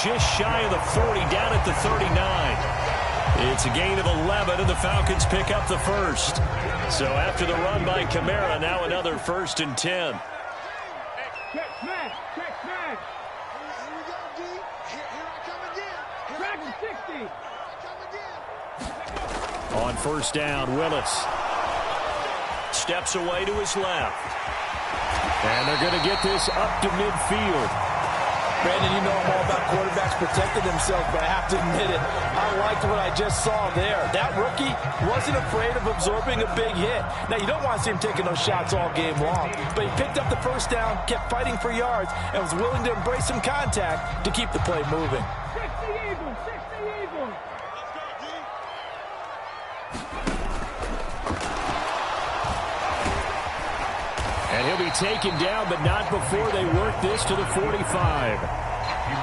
just shy of the 40, down at the 39. It's a gain of 11, and the Falcons pick up the first. So after the run by Kamara, now another 1st and 10. Check smash. Here we go, D. Here I come again. Track 60. On 1st down, Willis steps away to his left. And they're going to get this up to midfield. Brandon, you know I'm all about quarterbacks protecting themselves, but I have to admit it. I liked what I just saw there. That rookie wasn't afraid of absorbing a big hit. Now, you don't want to see him taking those shots all game long, but he picked up the 1st down, kept fighting for yards, and was willing to embrace some contact to keep the play moving. 60 Eagles. And he'll be taken down, but not before they work this to the 45.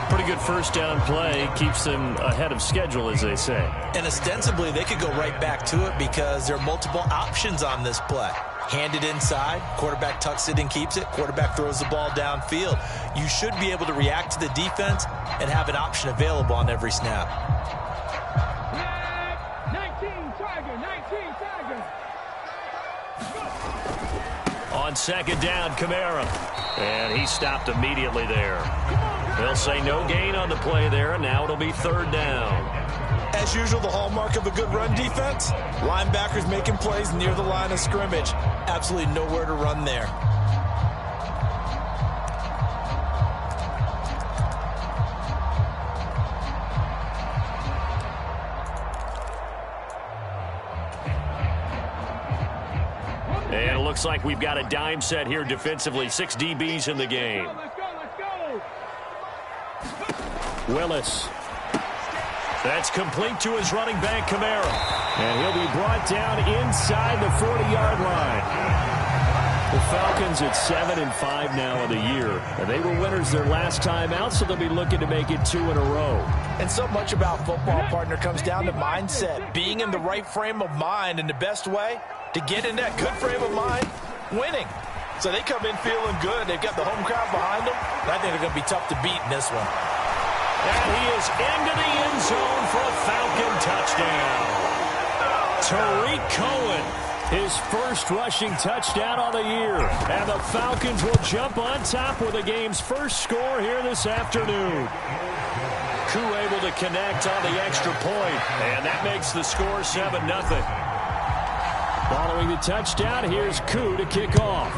Pretty good 1st down play. Keeps them ahead of schedule, as they say. And ostensibly, they could go right back to it because there are multiple options on this play. Hand it inside, quarterback tucks it and keeps it, quarterback throws the ball downfield. You should be able to react to the defense and have an option available on every snap. 19 Tiger. On 2nd down, Kamara. And he stopped immediately there. They'll say no gain on the play there, and now it'll be 3rd down. As usual, the hallmark of a good run defense, linebackers making plays near the line of scrimmage. Absolutely nowhere to run there. And it looks like we've got a dime set here defensively. 6 DBs in the game. Let's go. Willis. That's complete to his running back, Kamara. And he'll be brought down inside the 40-yard line. The Falcons at 7-5 now in the year. And they were winners their last time out, so they'll be looking to make it 2 in a row. And so much about football, partner, comes down to mindset. Being in the right frame of mind, and the best way to get in that good frame of mind, winning. So they come in feeling good. They've got the home crowd behind them. And I think they're going to be tough to beat in this one. And he is into the end zone for a Falcon touchdown. Tariq Cohen, his 1st rushing touchdown on the year. And the Falcons will jump on top with the game's 1st score here this afternoon. Koo able to connect on the extra point, and that makes the score 7-0. Following the touchdown, here's Koo to kick off.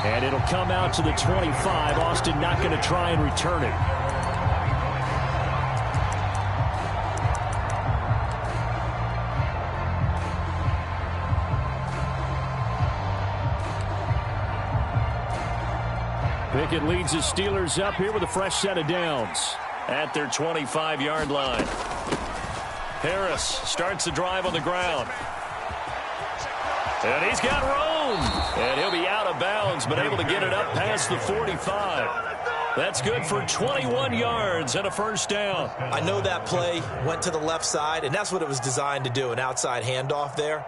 And it'll come out to the 25. Austin not going to try and return it. Pickett leads the Steelers up here with a fresh set of downs at their 25-yard line. Harris starts the drive on the ground. And he's got room. And he'll be out of bounds, but able to get it up past the 45. That's good for 21 yards and a 1st down. I know that play went to the left side, and that's what it was designed to do, an outside handoff there.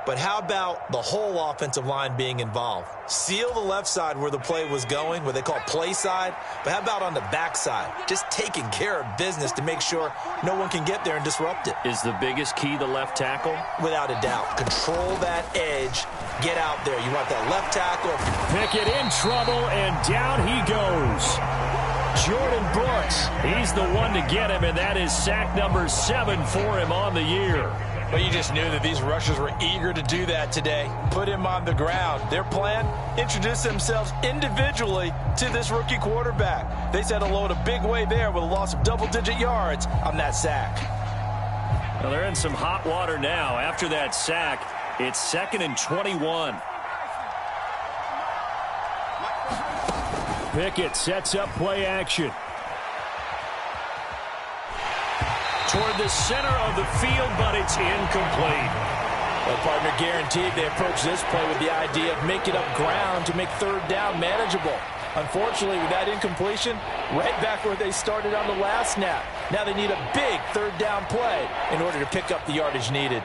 But how about the whole offensive line being involved? Seal the left side where the play was going, what they call play side. But how about on the back side? Just taking care of business to make sure no one can get there and disrupt it. Is the biggest key the left tackle? Without a doubt. Control that edge. Get out there. You want that left tackle. Pickett in trouble, and down he goes. Jordan Brooks, he's the one to get him, and that is sack number 7 for him on the year. But you just knew that these rushers were eager to do that today. Put him on the ground. Their plan, introduce themselves individually to this rookie quarterback. They said hello in a big way there with a loss of double-digit yards on that sack. Well, they're in some hot water now. After that sack, it's 2nd and 21. Pickett sets up play action. Toward the center of the field, but it's incomplete. Well, partner, guaranteed they approach this play with the idea of making up ground to make 3rd down manageable. Unfortunately, with that incompletion, right back where they started on the last snap. Now they need a big 3rd down play in order to pick up the yardage needed.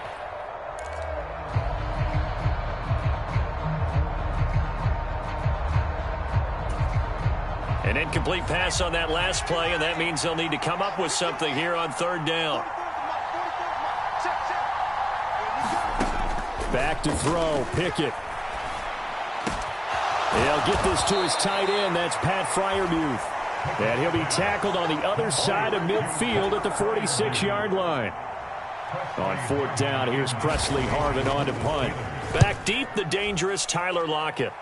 An incomplete pass on that last play, and that means they'll need to come up with something here on third down. Back to throw, Pickett. He'll get this to his tight end. That's Pat Freiermuth. And he'll be tackled on the other side of midfield at the 46-yard line. On fourth down, here's Presley Harvin on to punt. Back deep, the dangerous Tyler Lockett.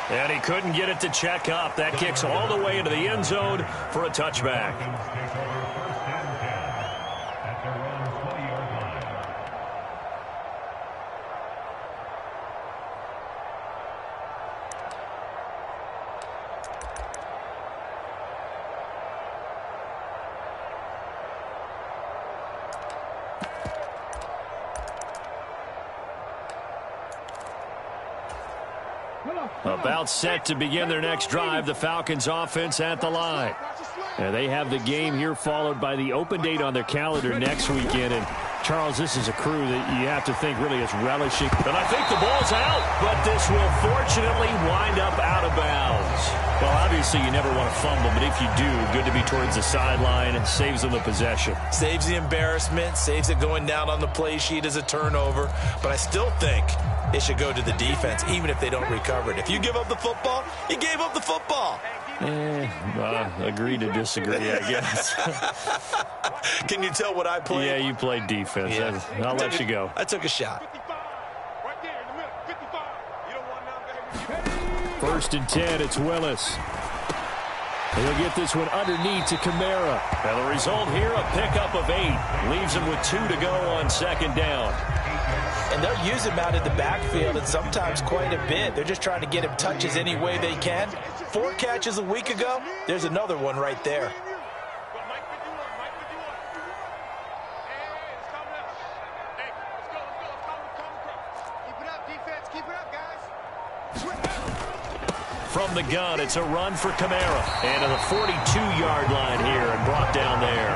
And he couldn't get it to check up. That kicks all the way into the end zone for a touchback. About set to begin their next drive, the Falcons offense at the line. And they have the game here followed by the open date on their calendar next weekend. And Charles, this is a crew that you have to think really is relishing. And I think the ball's out, but this will fortunately wind up out of bounds. Well, obviously you never want to fumble, but if you do, good to be towards the sideline. It saves them the possession. Saves the embarrassment, saves it going down on the play sheet as a turnover. But I still think it should go to the defense, even if they don't recover it. If you give up the football, you gave up the football. Agree to disagree, I guess. Can you tell what I played? Yeah, you played defense. Yeah. I'll let you go. I took a shot. First and 10, it's Willis. He'll get this one underneath to Kamara. And the result here, a pickup of 8. Leaves him with 2 to go on second down. And they'll use him out in the backfield, and sometimes quite a bit. They're just trying to get him touches any way they can. 4 catches a week ago. There's another one right there. From the gun, it's a run for Kamara. And to the 42-yard line here and brought down there.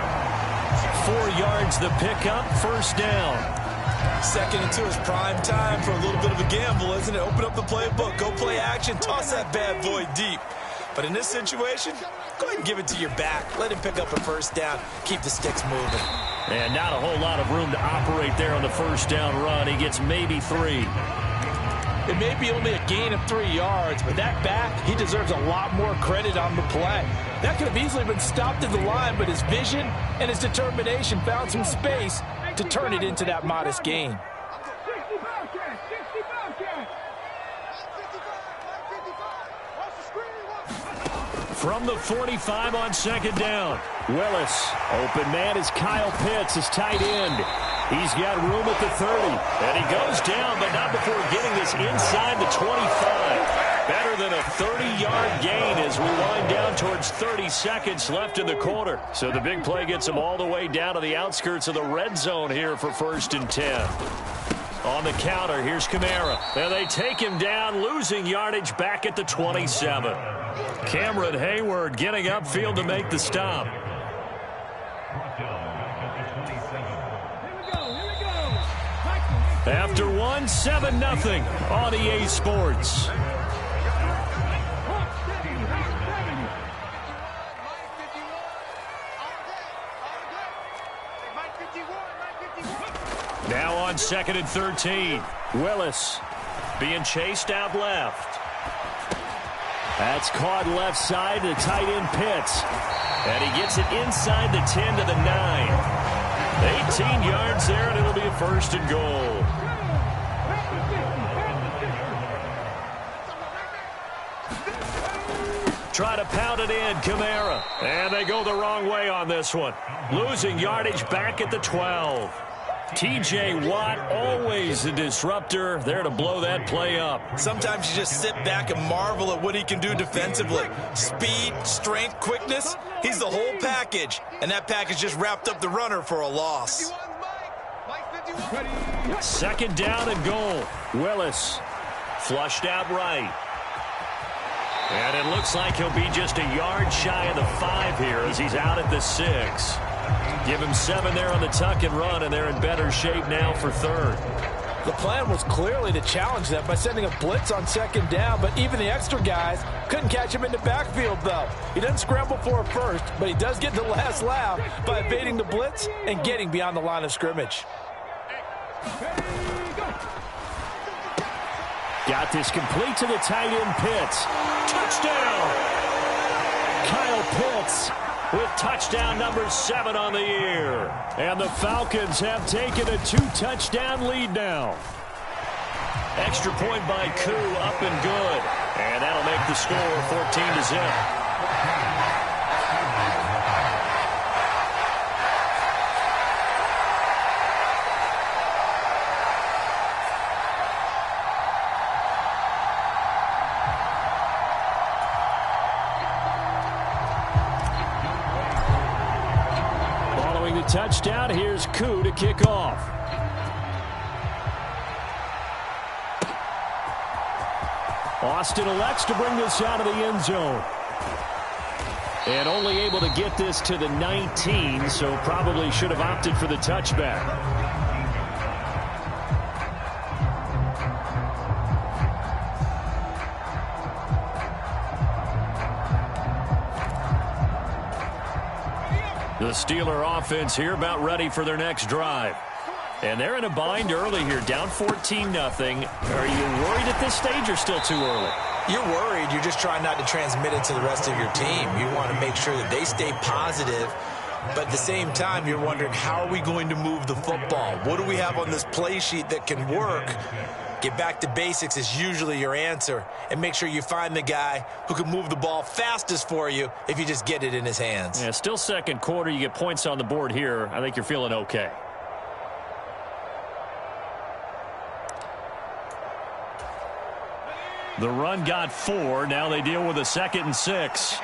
4 yards the pickup, first down. Second and 2 is prime time for a little bit of a gamble, isn't it? Open up the playbook, go play action, toss that bad boy deep. But in this situation, go ahead and give it to your back. Let him pick up a first down, keep the sticks moving. And not a whole lot of room to operate there on the first down run. He gets maybe 3. It may be only a gain of 3 yards, but that back, he deserves a lot more credit on the play. That could have easily been stopped at the line, but his vision and his determination found some space to turn it into that modest gain. From the 45 on second down, Willis. Open man is Kyle Pitts, his tight end. He's got room at the 30. And he goes down, but not before getting this inside the 25. Better than a 30-yard gain as we wind down towards 30 seconds left in the quarter. So the big play gets him all the way down to the outskirts of the red zone here for first and 10. On the counter, here's Kamara. And they take him down, losing yardage back at the 27. Cameron Hayward getting upfield to make the stop. After 1, 7-0 on EA Sports. Now on second and 13. Willis being chased out left. That's caught left side to tight end Pitts. And he gets it inside the 10 to the 9. 18 yards there, and it'll be a first and goal. Try to pound it in, Kamara. And they go the wrong way on this one. Losing yardage back at the 12. T.J. Watt, always the disruptor, there to blow that play up. Sometimes you just sit back and marvel at what he can do defensively. Speed, strength, quickness, he's the whole package. And that package just wrapped up the runner for a loss. Second down and goal. Willis flushed out right. And it looks like he'll be just a yard shy of the 5 here as he's out at the 6. Give him 7 there on the tuck and run, and they're in better shape now for third. The plan was clearly to challenge them by sending a blitz on second down, but even the extra guys couldn't catch him in the backfield, though. He doesn't scramble for a first, but he does get the last laugh by evading the blitz and getting beyond the line of scrimmage. Got this complete to the tight end, Pitts. Touchdown! Kyle Pitts with touchdown number 7 on the year. And the Falcons have taken a 2-touchdown lead now. Extra point by Koo, up and good. And that'll make the score 14-0. Touchdown. Here's Koo to kick off. Austin elects to bring this out of the end zone. And only able to get this to the 19, so probably should have opted for the touchback. The Steeler offense here about ready for their next drive. And they're in a bind early here, down 14-0. Are you worried at this stage or still too early? You're worried. You're just trying not to transmit it to the rest of your team. You want to make sure that they stay positive. But at the same time, you're wondering, how are we going to move the football? What do we have on this play sheet that can work? Get back to basics is usually your answer. And make sure you find the guy who can move the ball fastest for you if you just get it in his hands. Yeah, still second quarter. You get points on the board here. I think you're feeling okay. The run got 4. Now they deal with a 2nd and 6.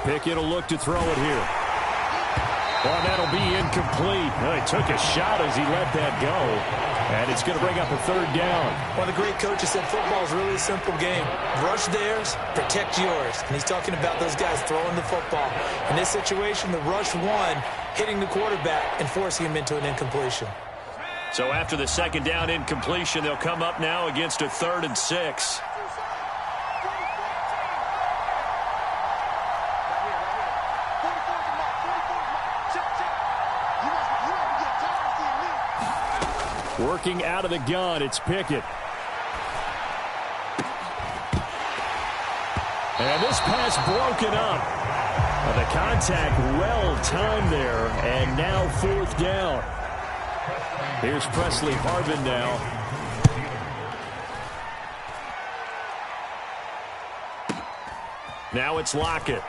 Pickett will look to throw it here. Well, that'll be incomplete. Well, he took a shot as he let that go. And it's going to bring up a 3rd down. One of the great coaches said football is really a simple game. Rush theirs, protect yours. And he's talking about those guys throwing the football. In this situation, the rush one, hitting the quarterback and forcing him into an incompletion. So after the 2nd down incompletion, they'll come up now against a 3rd and 6. Working out of the gun, it's Pickett. And this pass broken up. The contact well-timed there, and now 4th down. Here's Presley Harvin now. Now it's Lockett.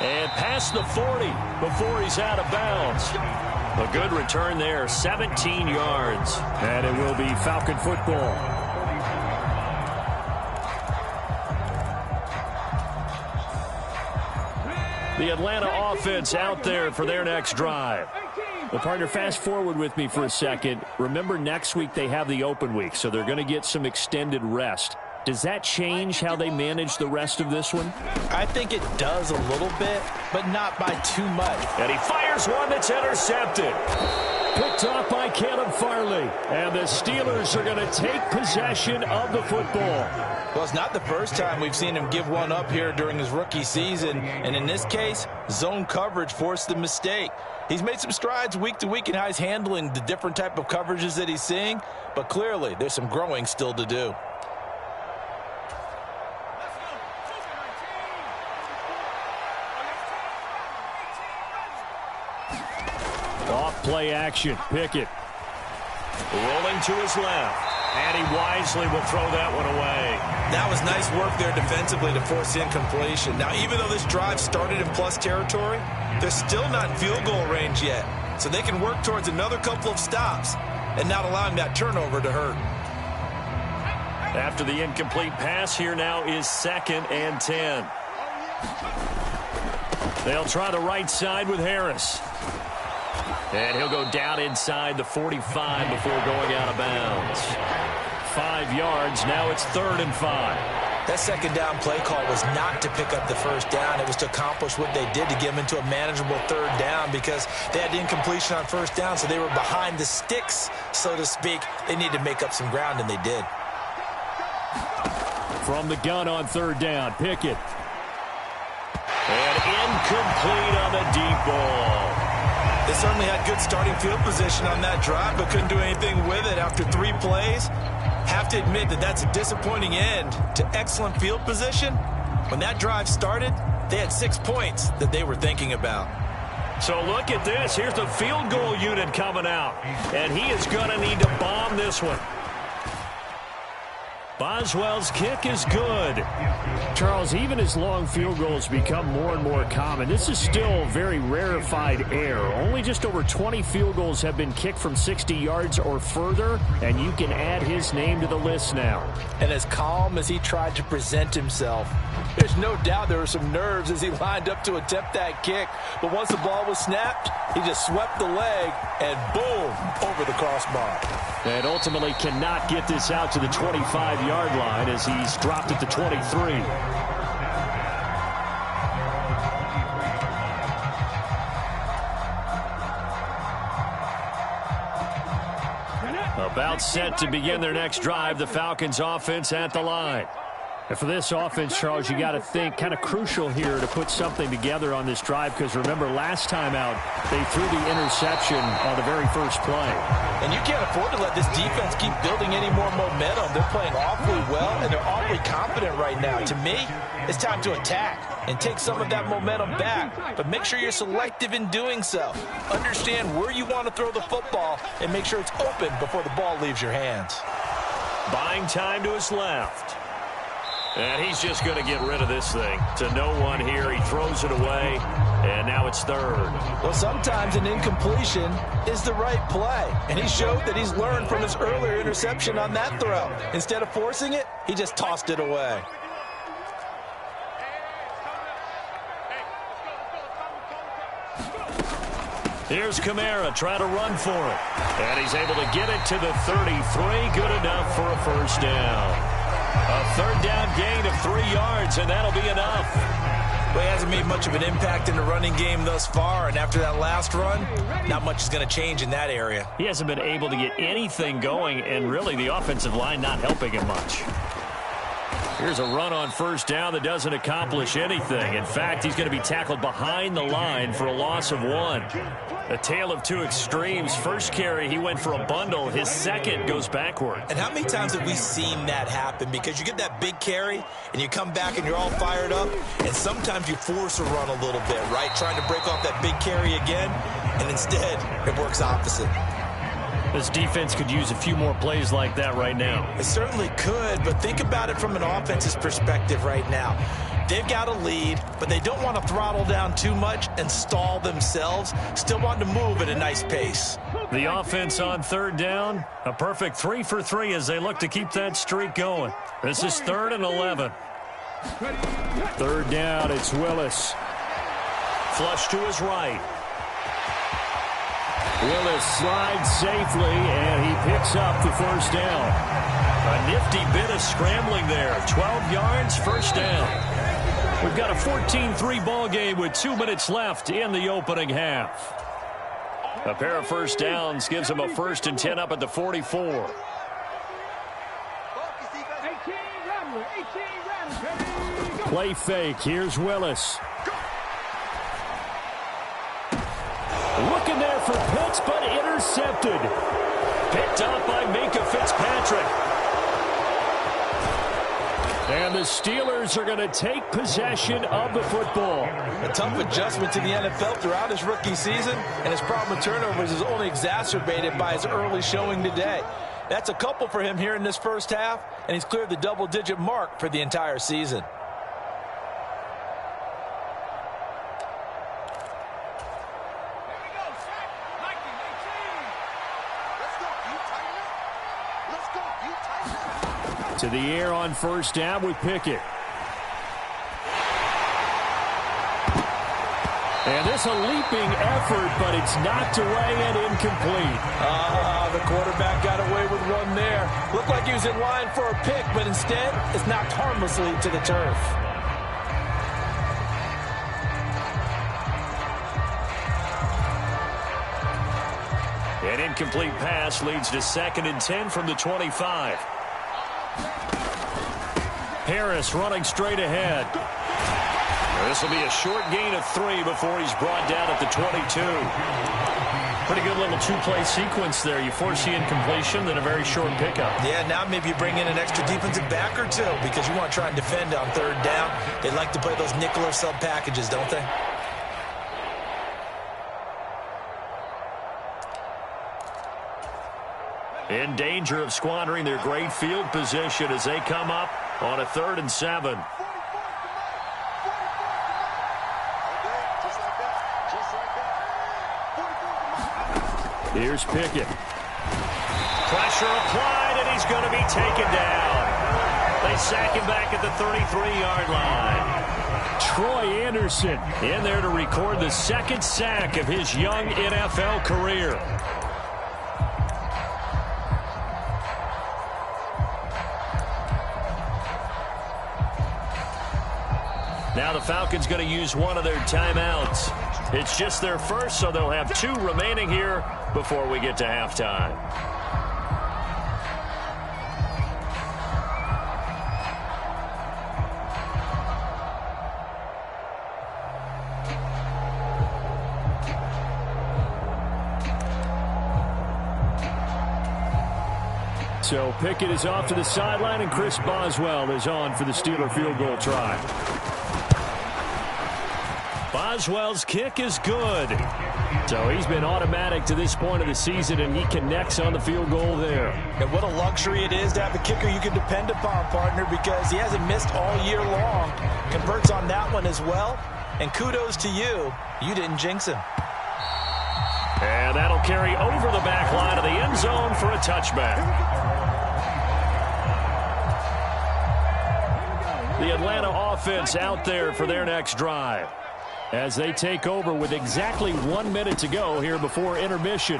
And past the 40 before he's out of bounds. A good return there, 17 yards. And it will be Falcon football. The Atlanta offense out there for their next drive. Well, partner, fast forward with me for a second. Remember, next week they have the open week, so they're going to get some extended rest. Does that change how they manage the rest of this one? I think it does a little bit, but not by too much. And he fires one that's intercepted. Picked off by Caleb Farley. And the Steelers are going to take possession of the football. Well, it's not the first time we've seen him give one up here during his rookie season. And in this case, zone coverage forced the mistake. He's made some strides week to week in how he's handling the different type of coverages that he's seeing. But clearly, there's some growing still to do. Play action. Pickett rolling to his left. And he wisely will throw that one away. That was nice work there defensively to force incompletion. Now, even though this drive started in plus territory, they're still not in field goal range yet. So they can work towards another couple of stops and not allowing that turnover to hurt. After the incomplete pass, here now is 2nd and 10. They'll try the right side with Harris. And he'll go down inside the 45 before going out of bounds. 5 yards. Now it's 3rd and 5. That second down play call was not to pick up the first down. It was to accomplish what they did to get them into a manageable third down because they had incompletion on first down, so they were behind the sticks, so to speak. They needed to make up some ground, and they did. From the gun on third down, Pickett. And incomplete on the deep ball. They certainly had good starting field position on that drive, but couldn't do anything with it after 3 plays. Have to admit that that's a disappointing end to excellent field position. When that drive started, they had 6 points that they were thinking about. So look at this. Here's the field goal unit coming out. And he is going to need to bomb this one. Boswell's kick is good. Charles, even as long field goals become more and more common, this is still very rarefied air. Only just over 20 field goals have been kicked from 60 yards or further, and you can add his name to the list now. And as calm as he tried to present himself, there's no doubt there were some nerves as he lined up to attempt that kick. But once the ball was snapped, he just swept the leg and boom, over the crossbar. And ultimately cannot get this out to the 25-yard line as he's dropped at the 23. About set to begin their next drive, the Falcons offense at the line. And for this offense, Charles, you got to think kind of crucial here to put something together on this drive because remember last time out they threw the interception on the very first play. And you can't afford to let this defense keep building any more momentum. They're playing awfully well and they're awfully confident right now. To me, it's time to attack and take some of that momentum back. But make sure you're selective in doing so. Understand where you want to throw the football and make sure it's open before the ball leaves your hands. Buying time to his left. And he's just going to get rid of this thing. To no one here. He throws it away. And now it's third. Well, sometimes an incompletion is the right play. And he showed that he's learned from his earlier interception on that throw. Instead of forcing it, he just tossed it away. Here's Kamara trying to run for it. And he's able to get it to the 33. Good enough for a first down. A third down gain of 3 yards, and that'll be enough. Well, he hasn't made much of an impact in the running game thus far, and after that last run, not much is going to change in that area. He hasn't been able to get anything going, and really the offensive line not helping him much. Here's a run on first down that doesn't accomplish anything. In fact, he's going to be tackled behind the line for a loss of 1. A tale of two extremes. First carry, he went for a bundle. His second goes backward. And how many times have we seen that happen? Because you get that big carry, and you come back and you're all fired up, and sometimes you force a run a little bit, right? Trying to break off that big carry again, and instead it works opposite. This defense could use a few more plays like that right now. It certainly could, but think about it from an offense's perspective right now. They've got a lead, but they don't want to throttle down too much and stall themselves. Still want to move at a nice pace. The offense on third down, a perfect 3 for 3 as they look to keep that streak going. This is 3rd and 11. Third down, it's Willis. Flush to his right. Willis slides safely, and he picks up the first down. A nifty bit of scrambling there. 12 yards, first down. We've got a 14-3 ball game with 2 minutes left in the opening half. A pair of first downs gives him a 1st and 10 up at the 44. Play fake. Here's Willis. Looking there for Pitts, but intercepted. Picked up by Minkah Fitzpatrick. And the Steelers are going to take possession of the football. A tough adjustment to the NFL throughout his rookie season, and his problem with turnovers is only exacerbated by his early showing today. That's a couple for him here in this first half, and he's cleared the double-digit mark for the entire season. To the air on first down with Pickett. And this a leaping effort, but it's knocked away and incomplete. The quarterback got away with one there. Looked like he was in line for a pick, but instead, it's knocked harmlessly to the turf. An incomplete pass leads to 2nd and 10 from the 25. Harris running straight ahead. This will be a short gain of 3 before he's brought down at the 22. Pretty good little two-play sequence there. You force the incompletion, then a very short pickup. Yeah, now maybe you bring in an extra defensive back or two because you want to try and defend on 3rd down. They like to play those nickel or sub packages, don't they? In danger of squandering their great field position as they come up on a 3rd and 7. Here's Pickett. Pressure applied, and he's going to be taken down. They sack him back at the 33-yard line. Troy Anderson in there to record the 2nd sack of his young NFL career. Now the Falcons going to use one of their timeouts. It's just their first, so they'll have 2 remaining here before we get to halftime. So Pickett is off to the sideline, and Chris Boswell is on for the Steeler field goal try. Boswell's kick is good. So he's been automatic to this point of the season, and he connects on the field goal there. And what a luxury it is to have a kicker you can depend upon, partner, because he hasn't missed all year long. Converts on that one as well. And kudos to you. You didn't jinx him. And that'll carry over the back line of the end zone for a touchback. The Atlanta offense out there for their next drive as they take over with exactly 1 minute to go here before intermission.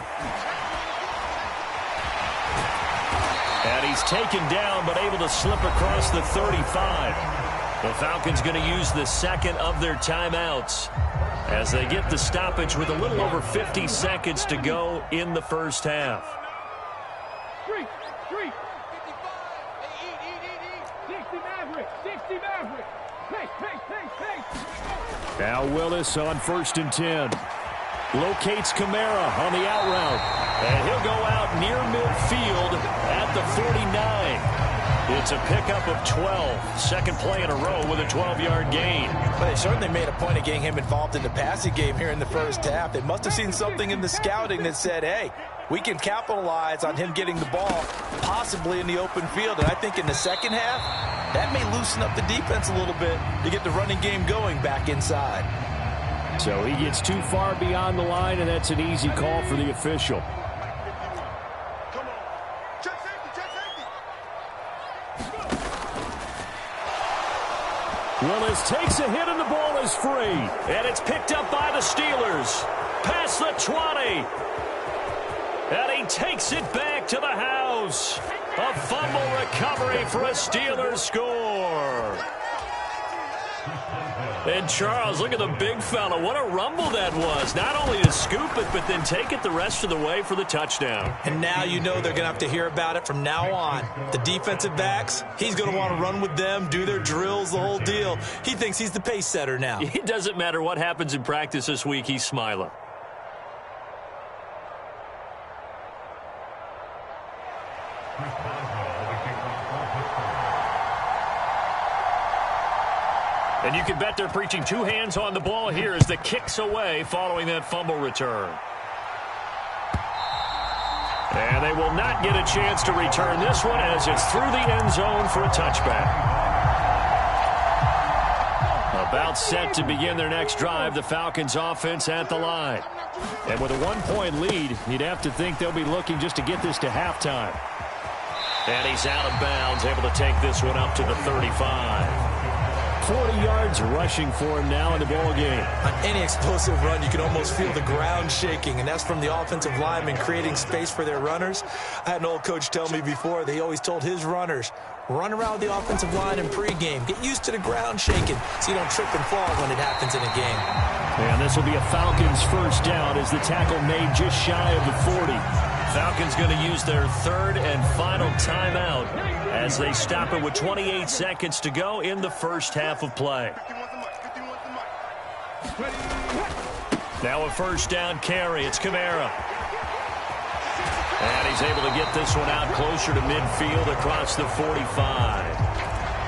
And he's taken down but able to slip across the 35. The Falcons going to use the 2nd of their timeouts as they get the stoppage with a little over 50 seconds to go in the first half. 60 Maverick. Now Willis on 1st and 10. Locates Kamara on the out route. And he'll go out near midfield at the 49. It's a pickup of 12. 2nd play in a row with a 12-yard gain. Well, they certainly made a point of getting him involved in the passing game here in the first half. They must have seen something in the scouting that said, hey, we can capitalize on him getting the ball possibly in the open field. And I think in the second half, that may loosen up the defense a little bit to get the running game going back inside. So he gets too far beyond the line, and that's an easy call for the official. Come on. Check safety, check safety. Willis takes a hit, and the ball is free. And it's picked up by the Steelers. Past the 20. And he takes it back to the house. A fumble recovery for a Steelers score. And Charles, look at the big fella. What a rumble that was. Not only to scoop it, but then take it the rest of the way for the touchdown. And now you know they're going to have to hear about it from now on. The defensive backs, he's going to want to run with them, do their drills, the whole deal. He thinks he's the pace setter now. It doesn't matter what happens in practice this week. He's smiling. And you can bet they're preaching 2 hands on the ball here as the kick's away following that fumble return. And they will not get a chance to return this one as it's through the end zone for a touchback. About set to begin their next drive, the Falcons offense at the line. And with a 1-point lead, you'd have to think they'll be looking just to get this to halftime. And he's out of bounds, able to take this one up to the 35. 40 yards rushing for him now in the ball game. On any explosive run, you can almost feel the ground shaking, and that's from the offensive linemen creating space for their runners. I had an old coach tell me before, they always told his runners, run around the offensive line in pregame. Get used to the ground shaking so you don't trip and fall when it happens in a game. And this will be a Falcons first down as the tackle made just shy of the 40. Falcons going to use their third and final timeout as they stop it with 28 seconds to go in the first half of play. Now a first down carry. It's Kamara. And he's able to get this one out closer to midfield across the 45.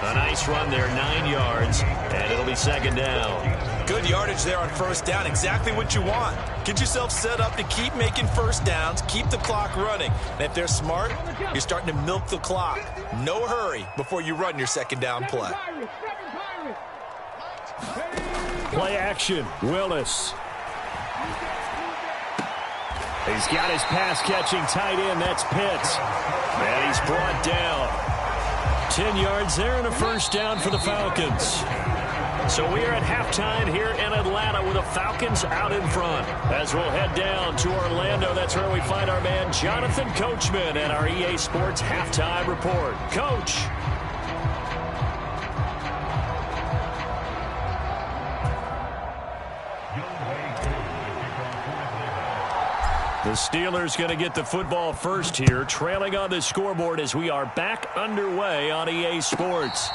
A nice run there, 9 yards, and it'll be second down. Good yardage there on first down, exactly what you want. Get yourself set up to keep making first downs, keep the clock running. And if they're smart, you're starting to milk the clock. No hurry before you run your second down play. Play action, Willis. He's got his pass-catching tight end, that's Pitts. And he's brought down. 10 yards there and a first down for the Falcons. So we are at halftime here in Atlanta with the Falcons out in front. As we'll head down to Orlando, that's where we find our man Jonathan Coachman and our EA Sports Halftime Report. Coach. The Steelers going to get the football first here, trailing on the scoreboard as we are back underway on EA Sports.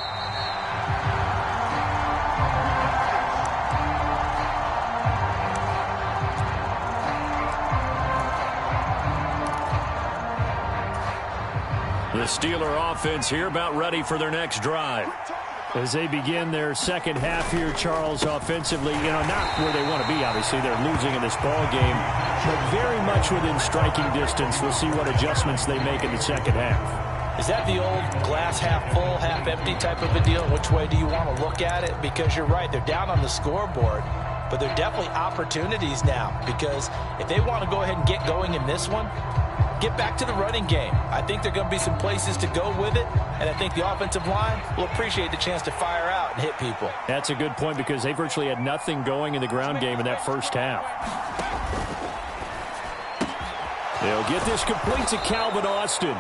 The Steeler offense here about ready for their next drive. As they begin their second half here, Charles, offensively, not where they want to be, obviously. They're losing in this ball game, but very much within striking distance. We'll see what adjustments they make in the second half. Is that the old glass half full, half empty type of a deal? Which way do you want to look at it? Because you're right, they're down on the scoreboard, but they're definitely opportunities now, because if they want to go ahead and get going in this one, get back to the running game. I think there are going to be some places to go with it, and I think the offensive line will appreciate the chance to fire out and hit people. That's a good point because they virtually had nothing going in the ground game in that first half. They'll get this complete to Calvin Austin.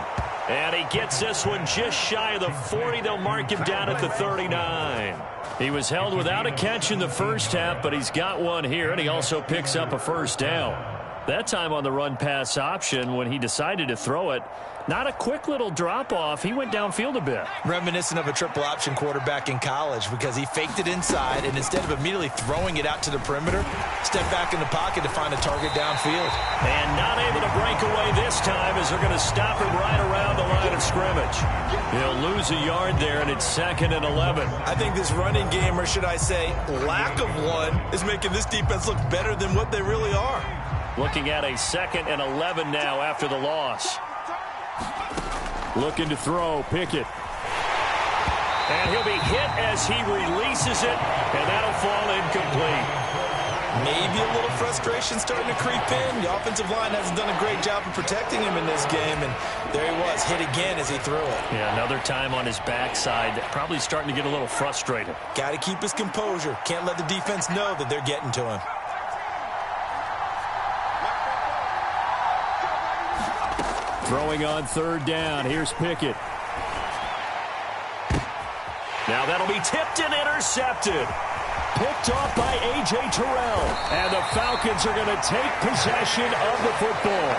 And he gets this one just shy of the 40. They'll mark him down at the 39. He was held without a catch in the first half, but he's got one here, and he also picks up a first down. That time on the run-pass option when he decided to throw it. Not a quick little drop-off. He went downfield a bit. Reminiscent of a triple-option quarterback in college because he faked it inside, and instead of immediately throwing it out to the perimeter, stepped back in the pocket to find a target downfield. And not able to break away this time as they're going to stop him right around the line of scrimmage. He'll lose a yard there, and it's 2nd and 11. I think this running game, or should I say lack of one, is making this defense look better than what they really are. Looking at a 2nd and 11 now after the loss. Looking to throw, Pickett. And he'll be hit as he releases it, and that'll fall incomplete. Maybe a little frustration starting to creep in. The offensive line hasn't done a great job of protecting him in this game, and there he was, hit again as he threw it. Yeah, another time on his backside, probably starting to get a little frustrated. Got to keep his composure. Can't let the defense know that they're getting to him. Throwing on 3rd down. Here's Pickett. Now that'll be tipped and intercepted. Picked off by A.J. Terrell. And the Falcons are going to take possession of the football.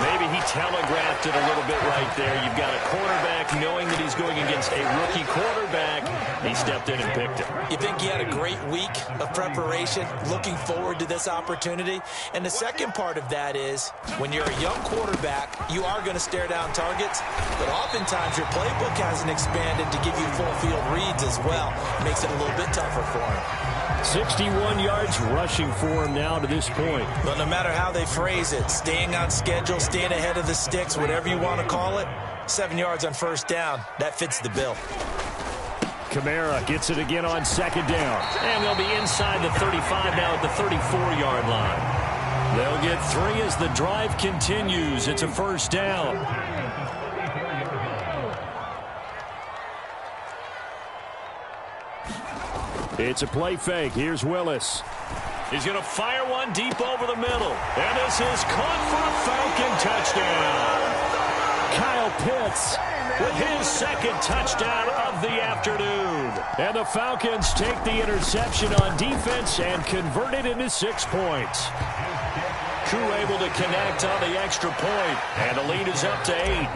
Maybe he telegraphed it a little bit right there. You've got a quarterback knowing that he's going against a rookie quarterback. He stepped in and picked it. You think he had a great week of preparation, looking forward to this opportunity? And the second part of that is, when you're a young quarterback, you are going to stare down targets, but oftentimes your playbook hasn't expanded to give you full field reads as well. It makes it a little bit tougher for him. 61 yards rushing for him now to this point. But no matter how they phrase it, staying on schedule, staying ahead of the sticks, whatever you want to call it, 7 yards on first down, that fits the bill. Kamara gets it again on 2nd down. And they'll be inside the 35 now at the 34-yard line. They'll get 3 as the drive continues. It's a first down. It's a play fake. Here's Willis. He's going to fire one deep over the middle. And this is caught for a Falcon touchdown. Kyle Pitts with his second touchdown of the afternoon. And the Falcons take the interception on defense and convert it into 6 points. Koo able to connect on the extra point, and the lead is up to 8.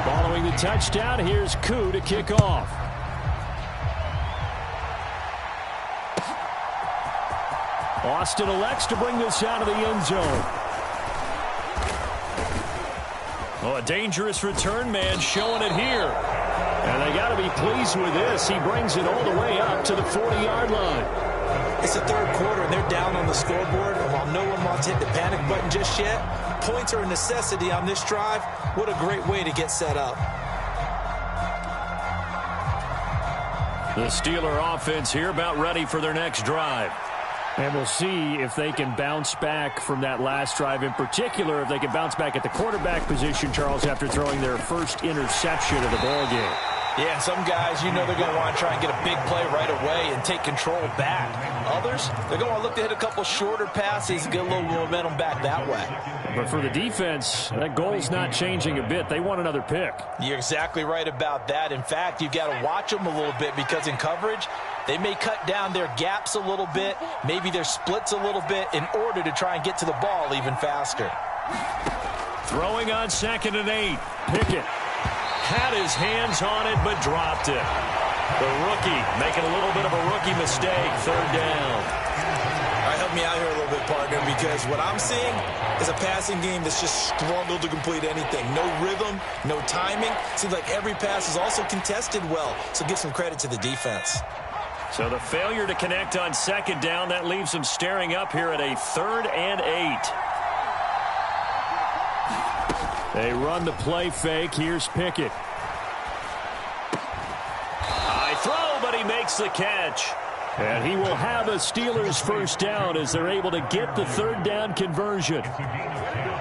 Following the touchdown, here's Koo to kick off. Austin elects to bring this out of the end zone. Oh, a dangerous return man showing it here. And they got to be pleased with this. He brings it all the way up to the 40-yard line. It's the third quarter, and they're down on the scoreboard. And while no one wants to hit the panic button just yet, points are a necessity on this drive. What a great way to get set up. The Steeler offense here about ready for their next drive. And we'll see if they can bounce back from that last drive, in particular, if they can bounce back at the quarterback position, Charles, after throwing their first interception of the ballgame. Yeah, and some guys, you know they're going to want to try and get a big play right away and take control back. Others, they're going to look to hit a couple shorter passes and get a little momentum back that way. But for the defense, that goal's not changing a bit. They want another pick. You're exactly right about that. In fact, you've got to watch them a little bit because in coverage, they may cut down their gaps a little bit, maybe their splits a little bit in order to try and get to the ball even faster. Throwing on 2nd and 8. Pickett had his hands on it but dropped it. The rookie making a little bit of a rookie mistake. 3rd down. All right, help me out here a little bit, partner, because what I'm seeing is a passing game that's just struggled to complete anything. No rhythm, no timing. Seems like every pass is also contested well, so give some credit to the defense. So the failure to connect on 2nd down, that leaves them staring up here at a 3rd and 8. They run the play fake. Here's Pickett. High throw, but he makes the catch. And he will have a Steelers first down as they're able to get the 3rd down conversion.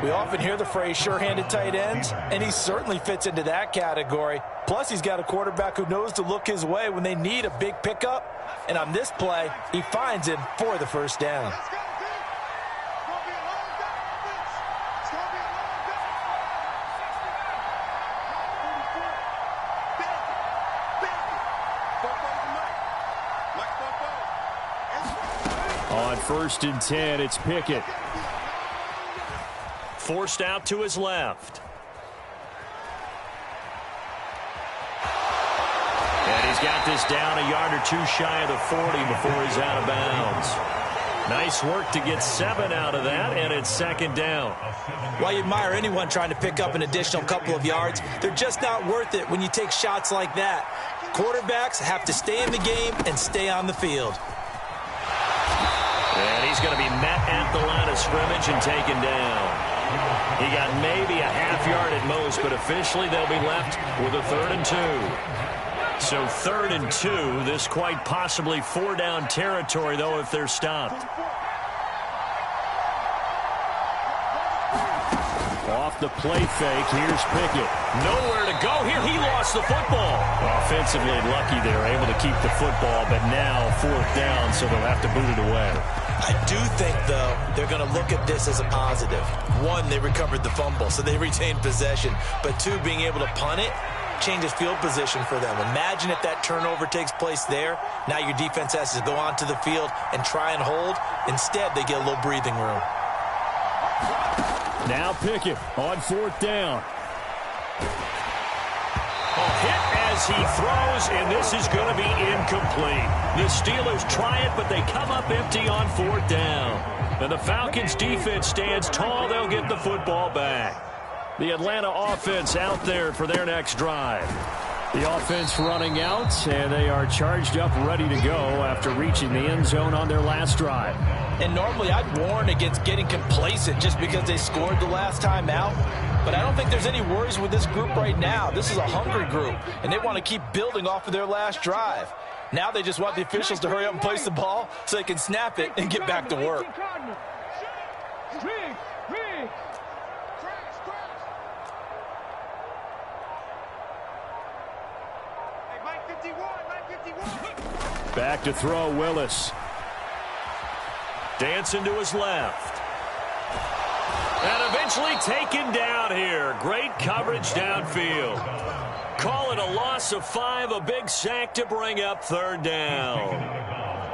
We often hear the phrase sure-handed tight ends, and he certainly fits into that category. Plus, he's got a quarterback who knows to look his way when they need a big pickup. And on this play, he finds him for the first down. On 1st and 10, it's Pickett. Forced out to his left. And he's got this down a yard or 2 shy of the 40 before he's out of bounds. Nice work to get 7 out of that, and it's 2nd down. While you admire anyone trying to pick up an additional couple of yards, they're just not worth it when you take shots like that. Quarterbacks have to stay in the game and stay on the field. And he's going to be met at the line of scrimmage and taken down. He got maybe a half yard at most, but officially they'll be left with a 3rd and 2. So 3rd and 2, this quite possibly 4-down territory, though, if they're stopped. Off the play fake, here's Pickett. Nowhere to go here. He lost the football. Offensively lucky they were able to keep the football, but now 4th down, so they'll have to boot it away. I do think, though, they're going to look at this as a positive. 1, they recovered the fumble, so they retained possession. But 2, being able to punt it changes field position for them. Imagine if that turnover takes place there. Now your defense has to go onto the field and try and hold. Instead, they get a little breathing room. Now Pickett on 4th down. A hit as he throws, and this is going to be incomplete. The Steelers try it, but they come up empty on 4th down. And the Falcons' defense stands tall. They'll get the football back. The Atlanta offense out there for their next drive. The offense running out, and they are charged up, ready to go after reaching the end zone on their last drive. And normally I'd warn against getting complacent just because they scored the last time out. But I don't think there's any worries with this group right now. This is a hungry group, and they want to keep building off of their last drive. Now they just want the officials to hurry up and place the ball so they can snap it and get back to work. Hey, Mike 51, Mike 51. Back to throw, Willis. Dancing to his left. And eventually taken down here. Great coverage downfield. Call it a loss of 5, a big sack to bring up third down.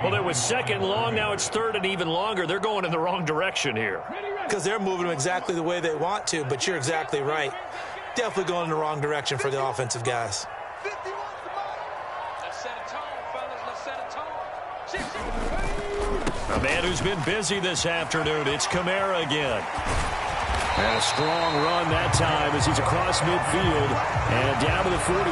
Well, it was second long. Now it's third and even longer. They're going in the wrong direction here. Because they're moving them exactly the way they want to, but you're exactly right. Definitely going in the wrong direction for the offensive guys. Let's set a tone, fellas. Let's set a tone. A man who's been busy this afternoon. It's Kamara again. And a strong run that time as he's across midfield and down to the 43.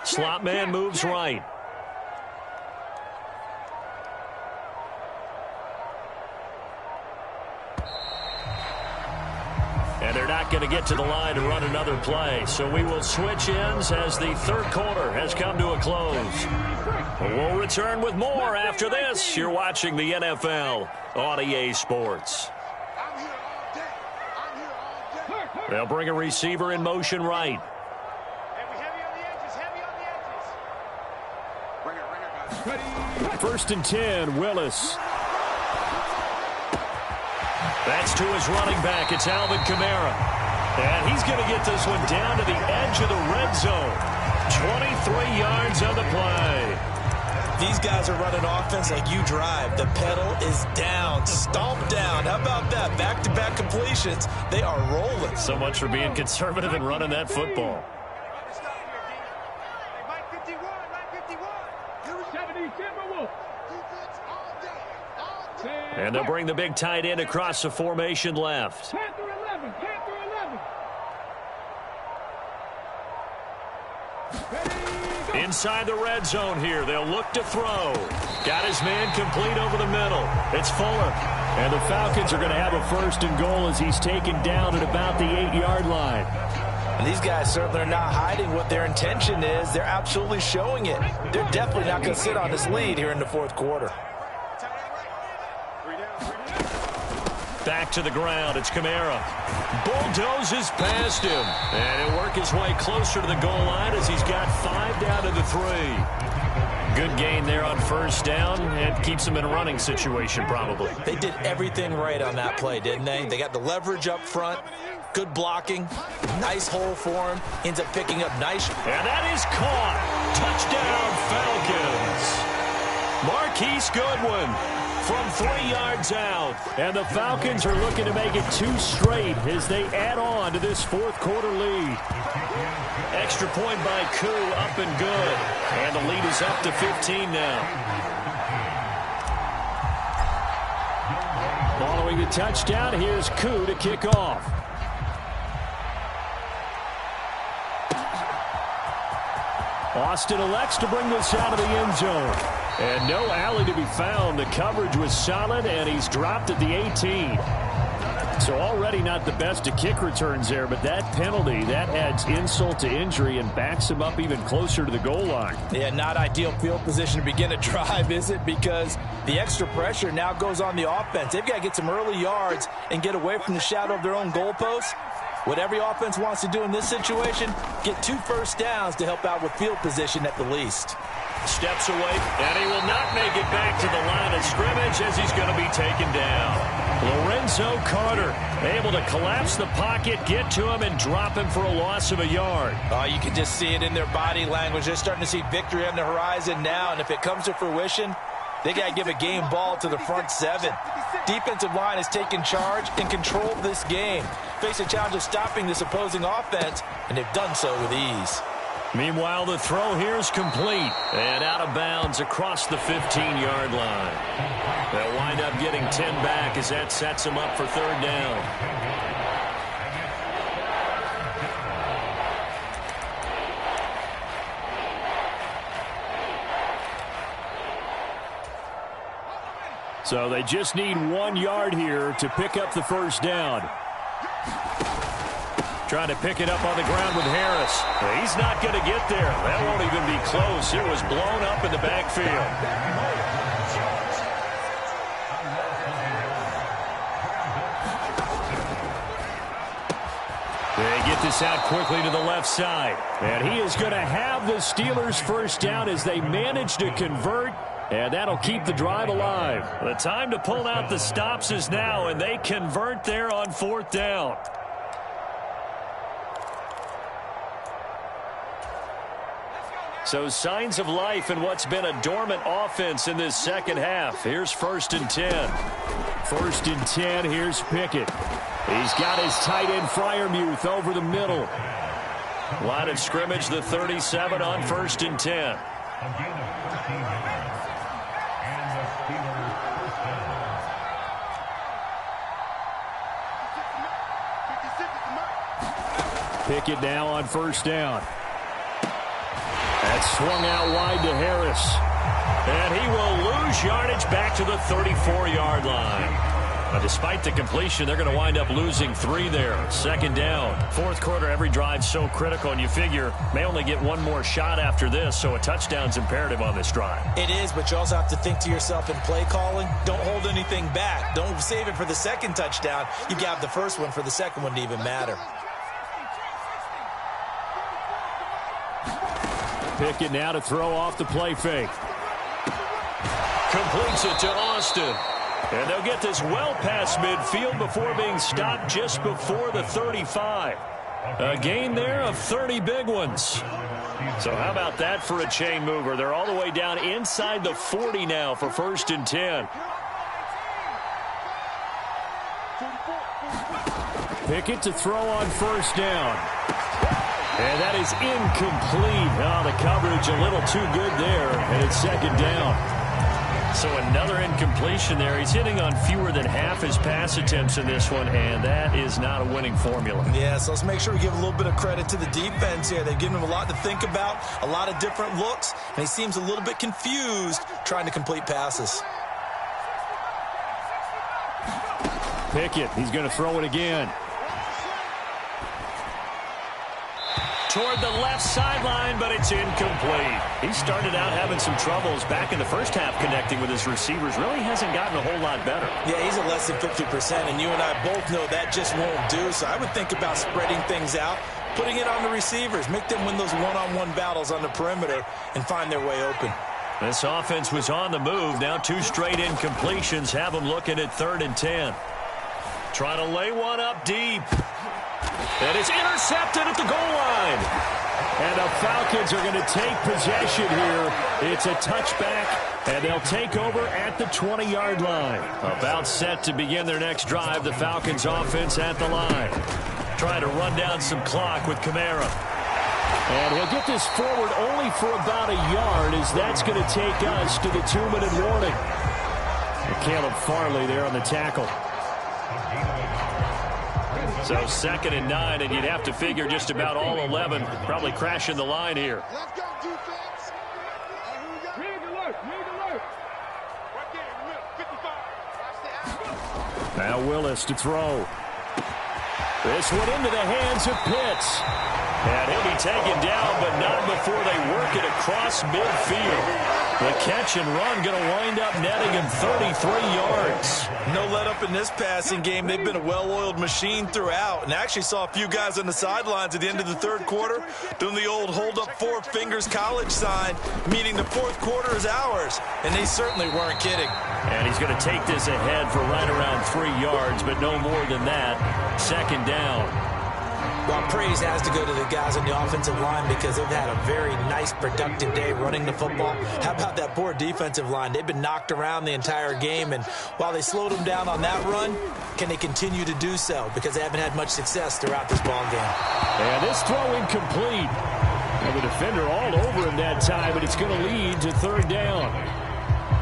Slot man moves right. And they're not going to get to the line to run another play. So we will switch ends as the third quarter has come to a close. We'll return with more after this. You're watching the NFL on EA Sports. They'll bring a receiver in motion right. First and 10, Willis. That's to his running back. It's Alvin Kamara. And he's going to get this one down to the edge of the red zone. 23 yards on the play. These guys are running offense like you drive. The pedal is down, stomped down. How about that? Back-to-back completions. They are rolling. So much for being conservative and running that football. And they'll bring the big tight end across the formation left. Panther 11, Panther 11. Inside the red zone here. They'll look to throw. Got his man complete over the middle. It's Fuller. And the Falcons are going to have a first and goal as he's taken down at about the 8-yard line. And these guys certainly are not hiding what their intention is. They're absolutely showing it. They're definitely not going to sit on this lead here in the fourth quarter. Back to the ground. It's Kamara. Bulldozes past him. And he'll work his way closer to the goal line as he's got 5 down to the 3. Good gain there on first down and keeps him in a running situation probably. They did everything right on that play, didn't they? They got the leverage up front, good blocking, nice hole for him, ends up picking up nice. And that is caught. Touchdown, Falcons. Marquise Goodwin from 3 yards out. And the Falcons are looking to make it 2 straight as they add on to this fourth quarter lead. Extra point by Koo, up and good. And the lead is up to 15 now. Following the touchdown, here's Koo to kick off. Austin elects to bring this out of the end zone. And no alley to be found. The coverage was solid, and he's dropped at the 18. So already not the best of kick returns there, but that penalty, that adds insult to injury and backs him up even closer to the goal line. Yeah, not ideal field position to begin a drive, is it? Because the extra pressure now goes on the offense. They've got to get some early yards and get away from the shadow of their own goalposts. What every offense wants to do in this situation, get 2 first downs to help out with field position at the least. Steps away, and he will not make it back to the line of scrimmage as he's going to be taken down. Lorenzo Carter able to collapse the pocket, get to him, and drop him for a loss of a yard. You can just see it in their body language. They're starting to see victory on the horizon now, and if it comes to fruition, they got to give a game ball to the front 7. Defensive line has taken charge and controlled this game. Face a challenge of stopping this opposing offense, and they've done so with ease. Meanwhile, the throw here is complete and out of bounds across the 15-yard line. They'll wind up getting 10 back as that sets them up for third down. So they just need 1 yard here to pick up the first down. Trying to pick it up on the ground with Harris. He's not going to get there. That won't even be close. It was blown up in the backfield. get this out quickly to the left side. And he is going to have the Steelers first down as they manage to convert. And that'll keep the drive alive. The time to pull out the stops is now, and they convert there on 4th down. So signs of life in what's been a dormant offense in this second half. Here's 1st and 10. 1st and 10, here's Pickett. He's got his tight end Freiermuth over the middle. Line of scrimmage, the 37 on 1st and 10. Pickett now on 1st down. That's swung out wide to Harris. And he will lose yardage back to the 34-yard line. But despite the completion, they're going to wind up losing 3 there. 2nd down. 4th quarter, every drive's so critical, and you figure may only get one more shot after this, so a touchdown's imperative on this drive. It is, but you also have to think to yourself in play calling, don't hold anything back. Don't save it for the second touchdown. You got the first one for the second one to even matter. Pickett now to throw off the play fake. Completes it to Austin. And they'll get this well past midfield before being stopped just before the 35. A gain there of 30 big ones. So how about that for a chain mover? They're all the way down inside the 40 now for 1st and 10. Pickett to throw on 1st down. And that is incomplete. Oh, the coverage a little too good there, and it's 2nd down. So another incompletion there. He's hitting on fewer than half his pass attempts in this one, and that is not a winning formula. Yeah, so let's make sure we give a little bit of credit to the defense here. They've given him a lot to think about, a lot of different looks, and he seems a little bit confused trying to complete passes. Pickett, he's going to throw it again. Toward the left sideline, but it's incomplete. He started out having some troubles back in the first half connecting with his receivers. Really hasn't gotten a whole lot better. Yeah, he's at less than 50%, and you and I both know that just won't do. So I would think about spreading things out, putting it on the receivers, make them win those one-on-one battles on the perimeter and find their way open. This offense was on the move. Now 2 straight incompletions have them looking at 3rd and 10. Trying to lay one up deep. And it's intercepted at the goal line. And the Falcons are going to take possession here. It's a touchback, and they'll take over at the 20-yard line. About set to begin their next drive, the Falcons offense at the line. Trying to run down some clock with Kamara. And he'll get this forward only for about a yard, as that's going to take us to the 2-minute warning. And Caleb Farley there on the tackle. So 2nd and 9, and you'd have to figure just about all 11 probably crashing the line here. Let's go, defense. Rig alert. Right there, 55. Now Willis to throw. This one into the hands of Pitts. And he'll be taken down, but not before they work it across midfield. The catch and run going to wind up netting him 33 yards. No let up in this passing game. They've been a well-oiled machine throughout. And actually saw a few guys on the sidelines at the end of the 3rd quarter doing the old hold up 4 fingers college sign, meaning the 4th quarter is ours. And they certainly weren't kidding. And he's going to take this ahead for right around 3 yards, but no more than that. 2nd down. Well, praise has to go to the guys on the offensive line because they've had a very nice, productive day running the football. How about that poor defensive line? They've been knocked around the entire game, and while they slowed them down on that run, can they continue to do so? Because they haven't had much success throughout this ball game. And this throw incomplete. And the defender all over him that time, but it's going to lead to 3rd down.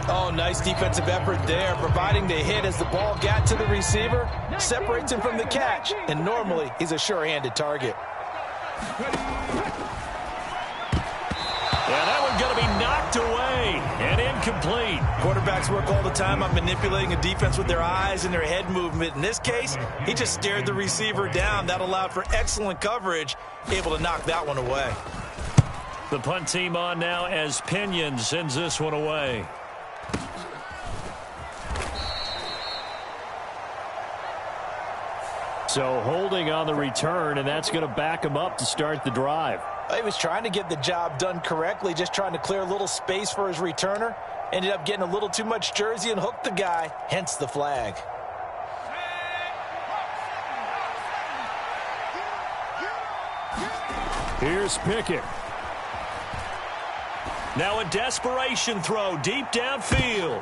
Oh, nice defensive effort there, providing the hit as the ball got to the receiver, separates him from the catch, and normally he's a sure-handed target. Yeah, that one's going to be knocked away and incomplete. Quarterbacks work all the time on manipulating a defense with their eyes and their head movement. In this case, he just stared the receiver down. That allowed for excellent coverage, able to knock that one away. The punt team on now as Pinion sends this one away. So holding on the return, and that's going to back him up to start the drive. He was trying to get the job done correctly, just trying to clear a little space for his returner. Ended up getting a little too much jersey and hooked the guy, hence the flag. Here's Pickett. Now a desperation throw deep downfield.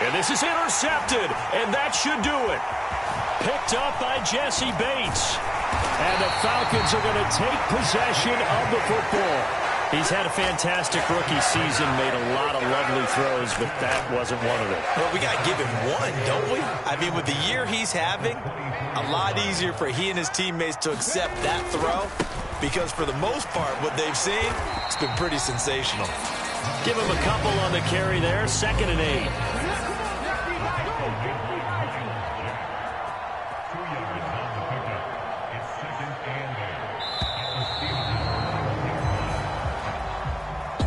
And this is intercepted, and that should do it. Picked up by Jesse Bates. And the Falcons are going to take possession of the football. He's had a fantastic rookie season, made a lot of lovely throws, but that wasn't one of them. Well, we got to give him one, don't we? I mean, with the year he's having, a lot easier for he and his teammates to accept that throw, because for the most part, what they've seen, it's been pretty sensational. Give him a couple on the carry there, 2nd and 8.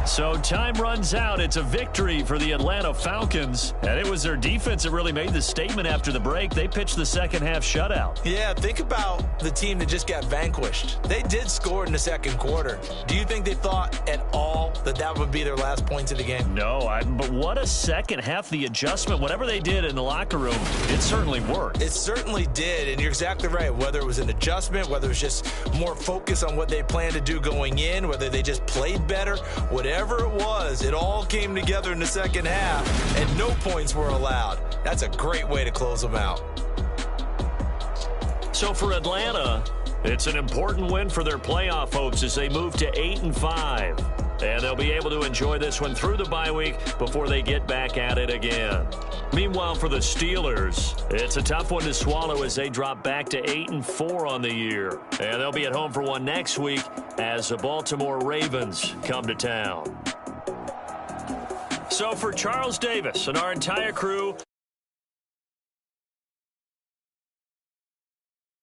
So time runs out. It's a victory for the Atlanta Falcons. And it was their defense that really made the statement after the break. They pitched the second-half shutout. Yeah, think about the team that just got vanquished. They did score in the second quarter. Do you think they thought at all that that would be their last points of the game? No, but what a second half. The adjustment, whatever they did in the locker room, it certainly worked. It certainly did, and you're exactly right. Whether it was an adjustment, whether it was just more focus on what they planned to do going in, whether they just played better, whatever it was, it all came together in the second half, and no points were allowed. That's a great way to close them out. So for Atlanta, it's an important win for their playoff hopes as they move to 8-5. And they'll be able to enjoy this one through the bye week before they get back at it again. Meanwhile, for the Steelers, it's a tough one to swallow as they drop back to 8-4 on the year. And they'll be at home for one next week as the Baltimore Ravens come to town. So for Charles Davis and our entire crew,